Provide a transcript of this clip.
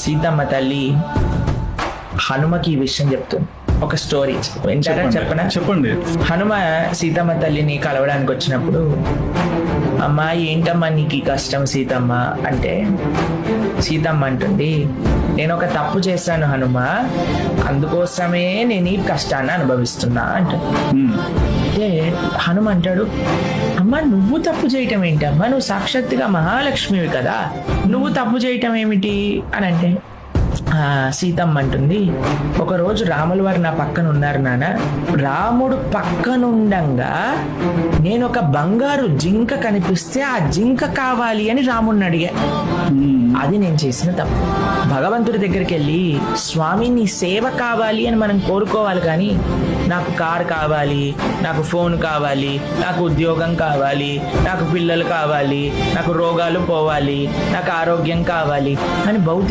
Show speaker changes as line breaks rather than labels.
సీతమ్మ తల్లి హనుమకి ఈ విషయం చెప్తుంది. ఒక స్టోరీ చెప్పనా?
చెప్పండి.
హనుమ సీతమ్మ తల్లిని కలవడానికి వచ్చినప్పుడు, అమ్మా ఏంటమ్మా నీకు ఈ కష్టం సీతమ్మ అంటే, సీతమ్మ అంటుంది, నేను ఒక తప్పు చేశాను హనుమ, అందుకోసమే నేను ఈ కష్టాన్ని అనుభవిస్తున్నా అంట. అంటే హనుమ అంటాడు, అమ్మా నువ్వు తప్పు చేయటం ఏంటమ్మా, నువ్వు సాక్షాత్తుగా మహాలక్ష్మివి కదా, నువ్వు తప్పు చేయటం ఏమిటి అని అంటే, సీతమ్మ అంటుంది, ఒకరోజు రాముల వారు నా పక్కన ఉన్నారు నాన్న, రాముడు పక్కనుండంగా నేను ఒక బంగారు జింక కనిపిస్తే ఆ జింక కావాలి అని రాముడిని అడిగా. అది నేను చేసిన తప్పు. భగవంతుడి దగ్గరికి వెళ్ళి స్వామి నీ సేవ కావాలి అని మనం కోరుకోవాలి, కానీ నాకు కారు కావాలి, నాకు ఫోన్ కావాలి, నాకు ఉద్యోగం కావాలి, నాకు పిల్లలు కావాలి, నాకు రోగాలు పోవాలి, నాకు ఆరోగ్యం కావాలి అని భౌతిక